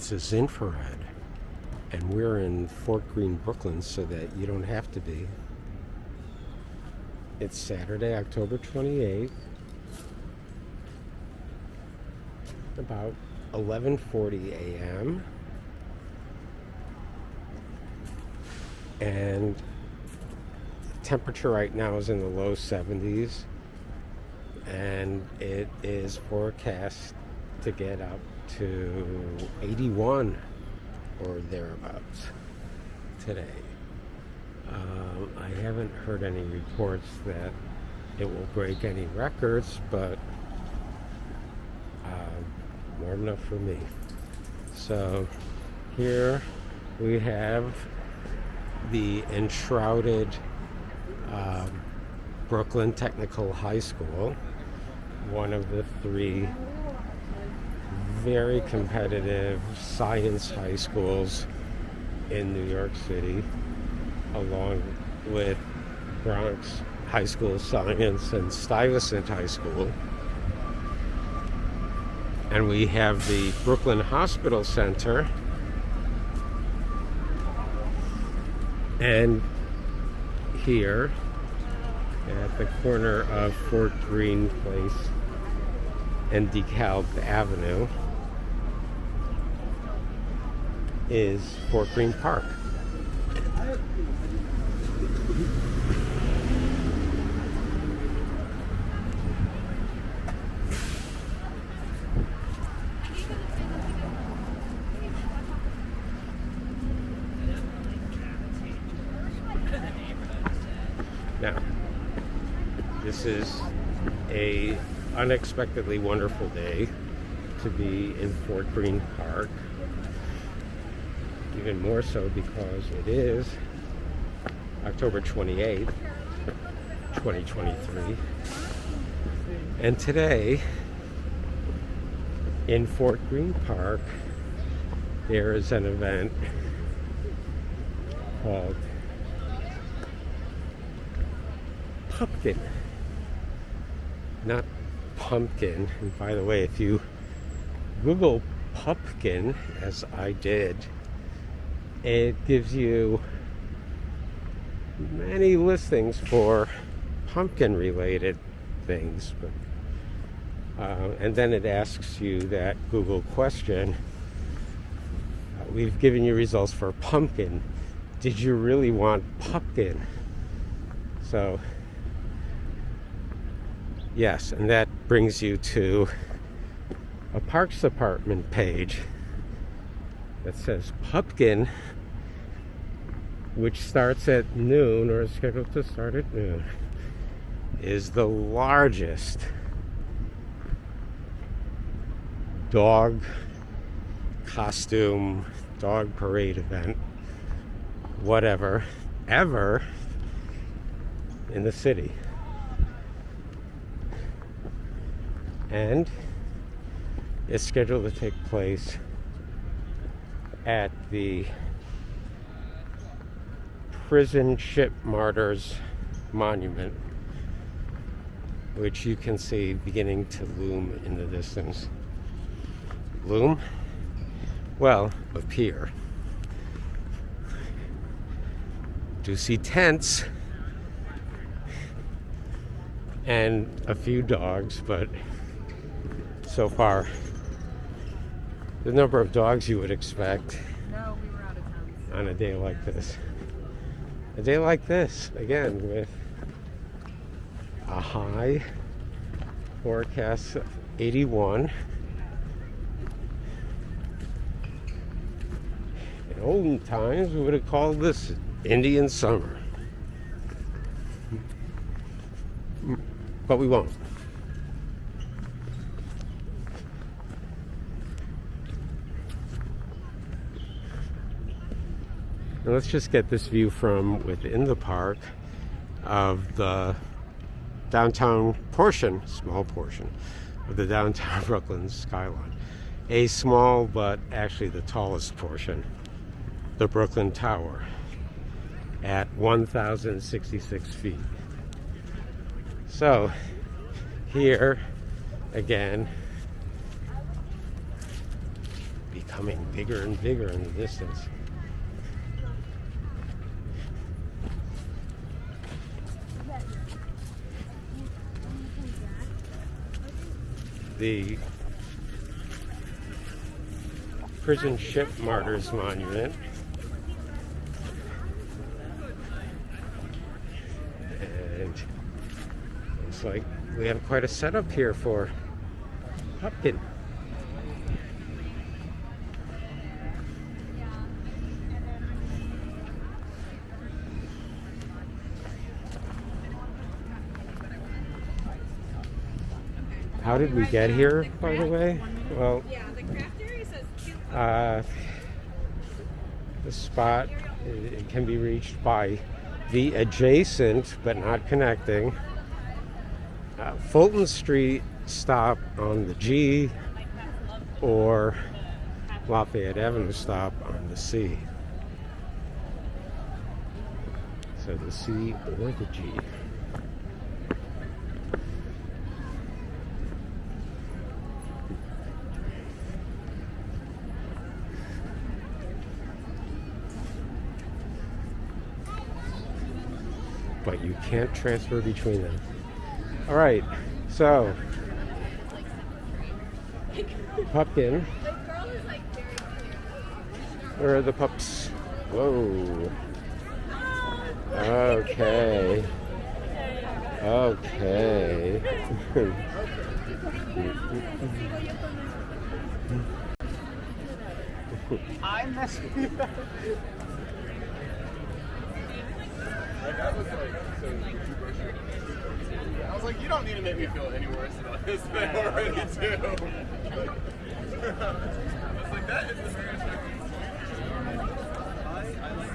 This is infrared, and we're in Fort Greene, Brooklyn, so that you don't have to be. It's Saturday, October 28th, about 11:40 a.m. And the temperature right now is in the low 70s, and it is forecast to get up to 81 or thereabouts today. I haven't heard any reports that it will break any records, but warm enough for me. So here we have the enshrouded Brooklyn Technical High School, one of the three very competitive science high schools in New York City, along with Bronx High School of Science and Stuyvesant High School. And we have the Brooklyn Hospital Center, and here at the corner of Fort Greene Place and DeKalb Avenue is Fort Greene Park. Now, this is a unexpectedly wonderful day to be in Fort Greene Park. Even more so because it is October 28th, 2023. And today, in Fort Greene Park, there is an event called PUPkin. Not pumpkin. And by the way, if you Google PUPkin, as I did, it gives you many listings for pumpkin related things, but and then it asks you that Google question. We've given you results for pumpkin. Did you really want PUPkin? So yes, and that brings you to a Parks Department page that says PUPkin, which starts at noon, or is scheduled to start at noon, is the largest dog costume, dog parade event, whatever, ever in the city. And it's scheduled to take place at the Prison Ship Martyrs Monument, which you can see beginning to loom in the distance. Loom? Well, appear. Do see tents and a few dogs, but so far the number of dogs you would expect on a day like this. A day like this, again, with a high forecast of 81. In olden times, we would have called this Indian summer. But we won't. Now let's just get this view from within the park of the downtown portion, small portion, of the downtown Brooklyn skyline. A small, but actually the tallest portion, the Brooklyn Tower, at 1,066 feet. So, here, again, becoming bigger and bigger in the distance. The Prison Ship Martyrs Monument. And looks like we have quite a setup here for PUPkin. How did we get here, by the way? Well, the spot, it can be reached by the adjacent, but not connecting, Fulton Street stop on the G or Lafayette Avenue stop on the C. So the C or the G. But you can't transfer between them. All right, so PUPkin. Where are the pups? Whoa. Okay. Okay. I'm messing you up. I was like, you don't need to make me feel any worse about this thing already, too. I was like, that is the very I like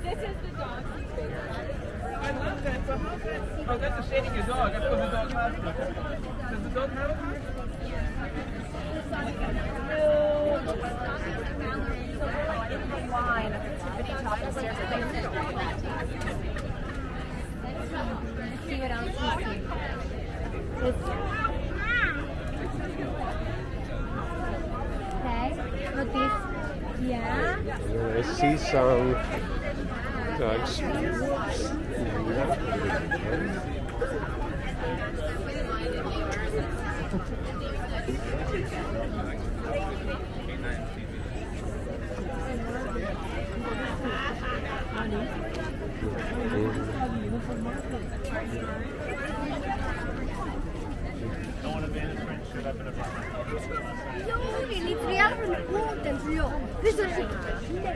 This is the dog. I love that. Oh, that's a shading your dog. I put the dog last time. Does the dog have a car? See what else you see. Okay, look this. Yeah. And I see some dogs.你只要是不等只有，这就是新的。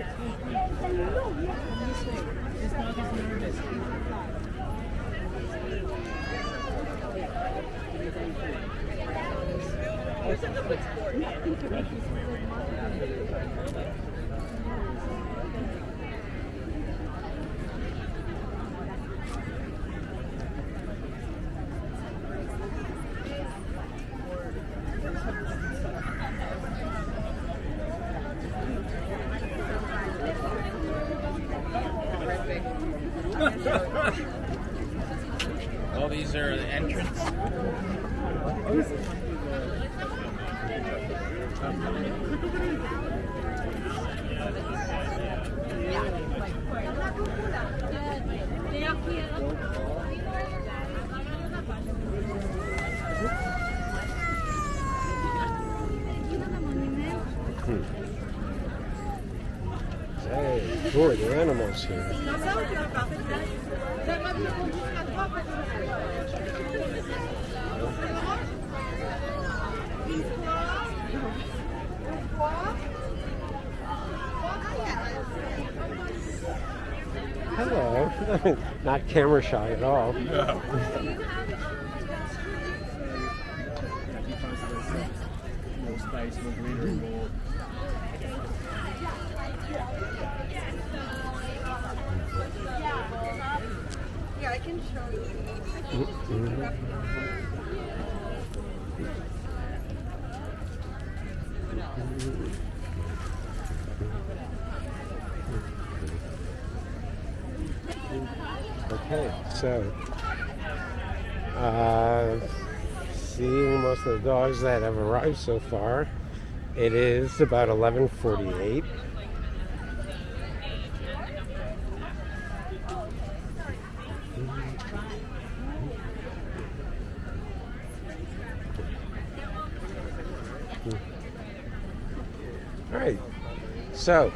Oh, these are the entrance. Hey, who are the animals here? Hello. Not camera shy at all. No. More space, more greenery, more. Yeah, I can show you. Okay, so seeing most of the dogs that have arrived so far, it is about 11:48. All right, so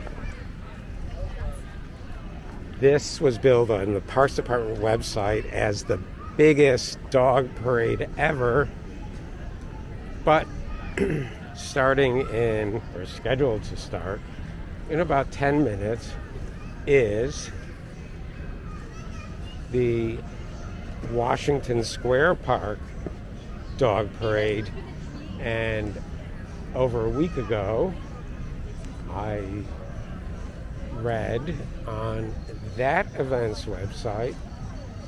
this was billed on the Parks Department website as the biggest dog parade ever, but scheduled to start in about 10 minutes is the Washington Square Park dog parade. And over a week ago, I read on that event's website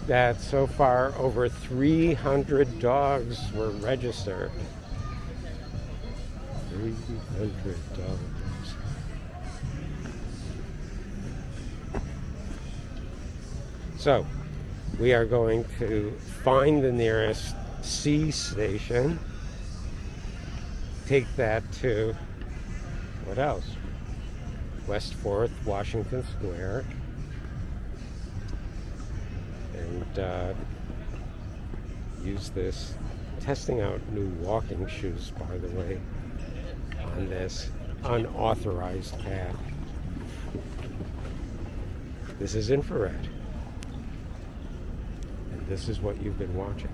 that so far over 300 dogs were registered. 300 dogs. So we are going to find the nearest C station, take that to, what else? West 4th, Washington Square, and use this, testing out new walking shoes, by the way, on this unauthorized path. This is infrared, and this is what you've been watching.